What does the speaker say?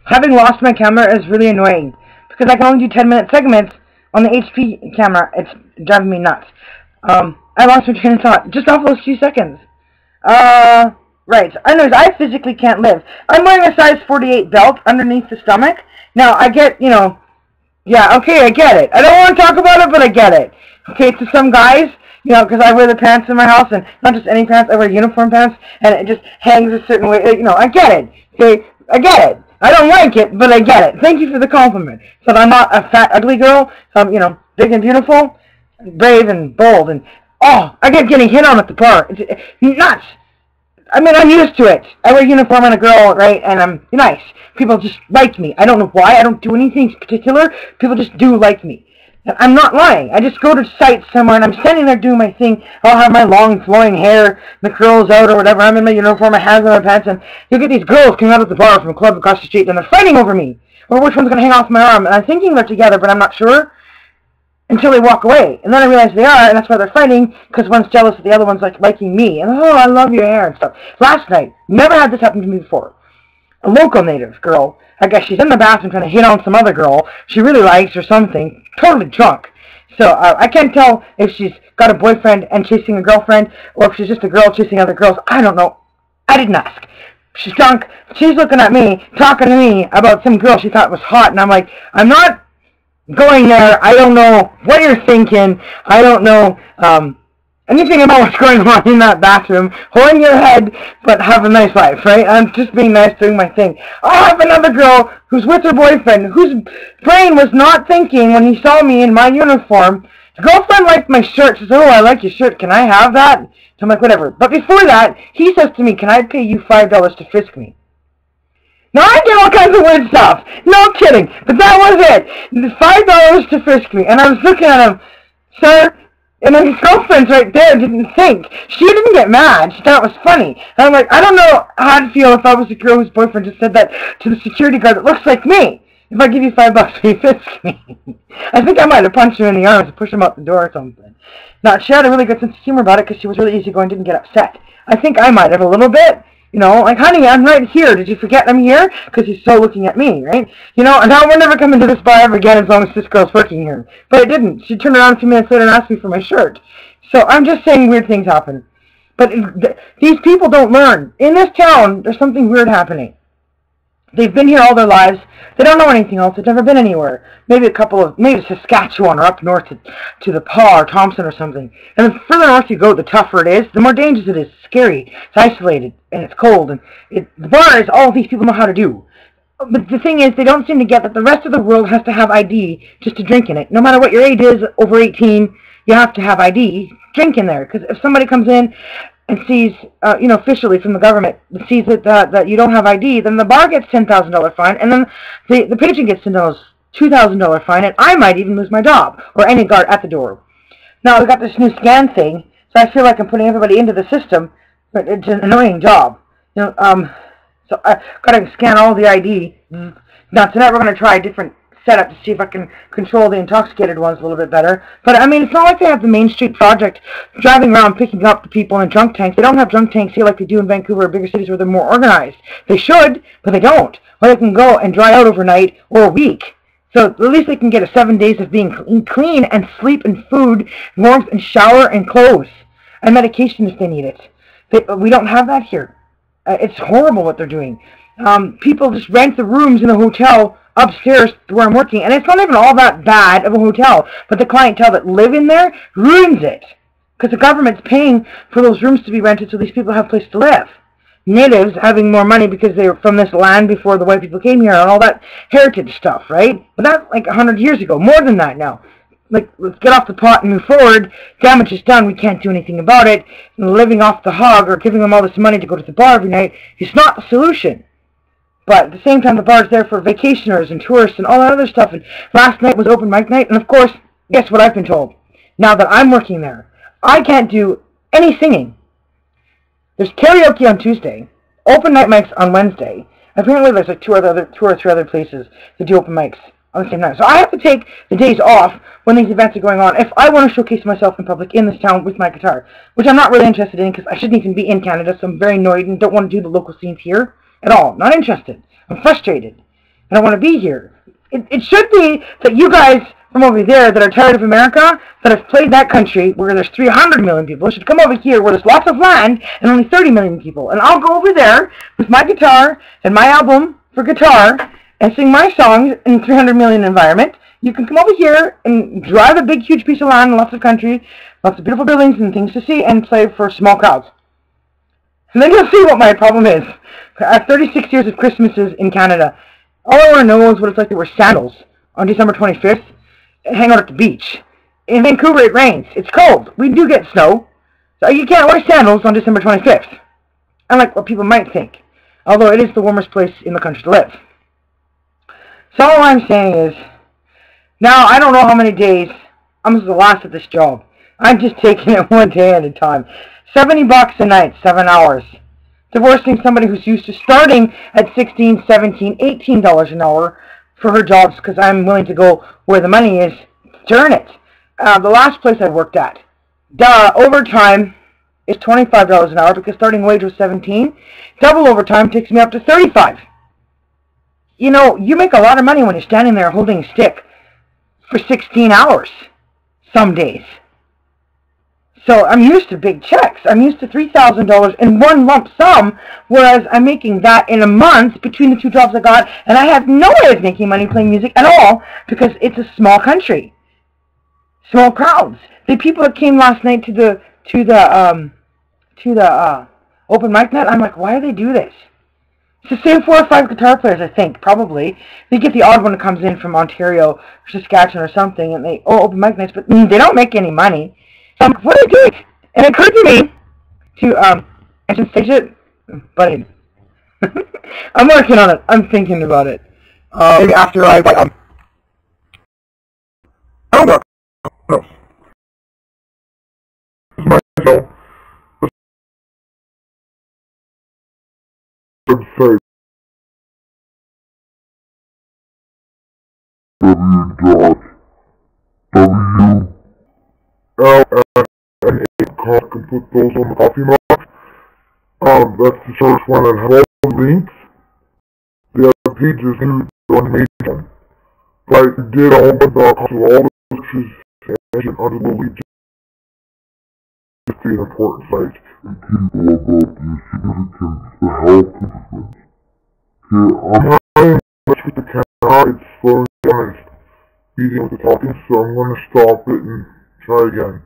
Having lost my camera is really annoying because I can only do 10-minute segments on the HP camera. It's driving me nuts. I lost my train of thought just off those few seconds. Right. Anyways, I physically can't live. I'm wearing a size 48 belt underneath the stomach. Now, I get, yeah, okay, I get it. I don't want to talk about it, but I get it. Okay, to some guys, because I wear the pants in my house, and not just any pants, I wear uniform pants, and it just hangs a certain way. I get it. Okay, I get it. I don't like it, but I get it. Thank you for the compliment. So I'm not a fat, ugly girl. So I'm, big and beautiful, brave and bold, and, I get getting hit on at the bar. It's nuts. I mean, I'm used to it. I wear a uniform and a girl, right, and I'm nice. People just like me. I don't know why. I don't do anything particular. People just do like me. And I'm not lying. I just go to sites somewhere, and I'm standing there doing my thing. I'll have my long, flowing hair, the curls out or whatever. I'm in my uniform, my hands on my pants, and you get these girls coming out of the bar from a club across the street, and they're fighting over me, or which one's going to hang off my arm. And I'm thinking they're together, but I'm not sure until they walk away. And then I realize they are, and that's why they're fighting, because one's jealous that the other one's liking me. And, I love your hair and stuff. Last night, never had this happen to me before. A local native girl, I guess she's in the bathroom trying to hit on some other girl she really likes or something, totally drunk. So I can't tell if she's got a boyfriend and chasing a girlfriend, or if she's just a girl chasing other girls. I don't know. I didn't ask. She's drunk. She's looking at me, talking to me about some girl she thought was hot, and I'm like, I'm not going there. I don't know what you're thinking. I don't know anything about what's going on in that bathroom. Hold your head, but have a nice life, right? I'm just being nice, doing my thing. I have another girl who's with her boyfriend, whose brain was not thinking when he saw me in my uniform. The girlfriend liked my shirt. She says, I like your shirt. Can I have that? So I'm like, whatever. But before that, he says to me, can I pay you $5 to frisk me? Now, I did all kinds of weird stuff. No kidding. But that was it. $5 to frisk me. And I was looking at him, sir, and his girlfriend's right there didn't think. She didn't get mad. She thought it was funny. And I'm like, I don't know how I'd feel if I was a girl whose boyfriend just said that to the security guard that looks like me. If I give you $5, will you frisk me? I think I might have punched her in the arms and pushed him out the door or something. Now, she had a really good sense of humor about it because she was really easygoing, didn't get upset. I think I might have a little bit. Like, honey, I'm right here. Did you forget I'm here? Because he's so looking at me, right? And now we're never coming to this bar ever again as long as this girl's working here. But it didn't. She turned around a few minutes later and asked me for my shirt. So I'm just saying weird things happen. But these people don't learn. In this town, there's something weird happening. They've been here all their lives. They don't know anything else. They've never been anywhere. Maybe Saskatchewan or up north to the Paw or Thompson or something. And the further north you go, the tougher it is, the more dangerous it is. It's scary. It's isolated. And it's cold. And the bar is all these people know how to do. But the thing is, they don't seem to get that the rest of the world has to have ID just to drink in it. No matter what your age is, over 18, you have to have ID. Drink in there. Because if somebody comes in and sees, officially from the government, sees that you don't have ID, then the bar gets $10,000 fine, and then the patron gets $2,000 fine, and I might even lose my job, or any guard at the door. Now, we got this new scan thing, so I feel like I'm putting everybody into the system, but it's an annoying job. So I got to scan all the ID. Now, tonight we're going to try a different setup to see if I can control the intoxicated ones a little bit better. But, I mean, it's not like they have the Main Street Project driving around picking up the people in drunk tanks. They don't have drunk tanks here like they do in Vancouver or bigger cities where they're more organized. They should, but they don't. Or they can go and dry out overnight or a week. So at least they can get 7 days of being clean and sleep and food, warmth and shower and clothes. And medication if they need it. We don't have that here. It's horrible what they're doing. People just rent the rooms in a hotel upstairs where I'm working, and it's not even all that bad of a hotel, but the clientele that live in there ruins it, because the government's paying for those rooms to be rented so these people have a place to live. Natives having more money because they were from this land before the white people came here and all that heritage stuff, right? But that's like 100 years ago, more than that now. Like, let's get off the pot and move forward. Damage is done, we can't do anything about it. And living off the hog or giving them all this money to go to the bar every night is not the solution. But at the same time, the bar's there for vacationers and tourists and all that other stuff. And last night was open mic night. And of course, guess what I've been told? Now that I'm working there, I can't do any singing. There's karaoke on Tuesday, open night mics on Wednesday. Apparently there's like two or three other places that do open mics on the same night. So I have to take the days off when these events are going on if I want to showcase myself in public in this town with my guitar. Which I'm not really interested in because I shouldn't even be in Canada. So I'm very annoyed and don't want to do the local scenes here. At all. Not interested. I'm frustrated. I don't want to be here. It should be that you guys from over there that are tired of America, that have played that country where there's 300 million people, should come over here where there's lots of land and only 30 million people. And I'll go over there with my guitar and my album for guitar and sing my songs in a 300 million environment. You can come over here and drive a big, huge piece of land and lots of country, lots of beautiful buildings and things to see, and play for small crowds. And then you'll see what my problem is. I have 36 years of Christmases in Canada. All I want to know is what it's like to wear sandals on December 25th and hang out at the beach. In Vancouver, it rains. It's cold. We do get snow. So you can't wear sandals on December 25th. Unlike what people might think. Although it is the warmest place in the country to live. So all I'm saying is, now I don't know how many days I'm the last at this job. I'm just taking it one day at a time. $70 a night, 7 hours. Divorcing somebody who's used to starting at $16, $17, $18 an hour for her jobs because I'm willing to go where the money is to earn it. The last place I worked at, overtime is $25 an hour because starting wage was $17. Double overtime takes me up to $35. You know, you make a lot of money when you're standing there holding a stick for 16 hours some days. So I'm used to big checks. I'm used to $3,000 in one lump sum, whereas I'm making that in a month between the two jobs I got, and I have no way of making money playing music at all because it's a small country, small crowds. The people that came last night to the open mic night, I'm like, why do they do this? It's the same 4 or 5 guitar players, I think, probably. They get the odd one that comes in from Ontario or Saskatchewan or something, and they open mic nights, but they don't make any money. So I'm like, what are they doing? And it occurred to me to, I should stage it, but I'm working on it. I'm thinking about it. Maybe after I don't know. No. This is my show. Website. www.WLNA. Can put those on the coffee mug. That's the first one that has all the links. The other pages on the main one. But I did a whole bunch of all the pictures and under the link. It's the important site. And people about the significance, the health improvements. Okay, I'm having much with the camera, it's slowing down, it's speeding with the talking, so I'm going to stop it and try again.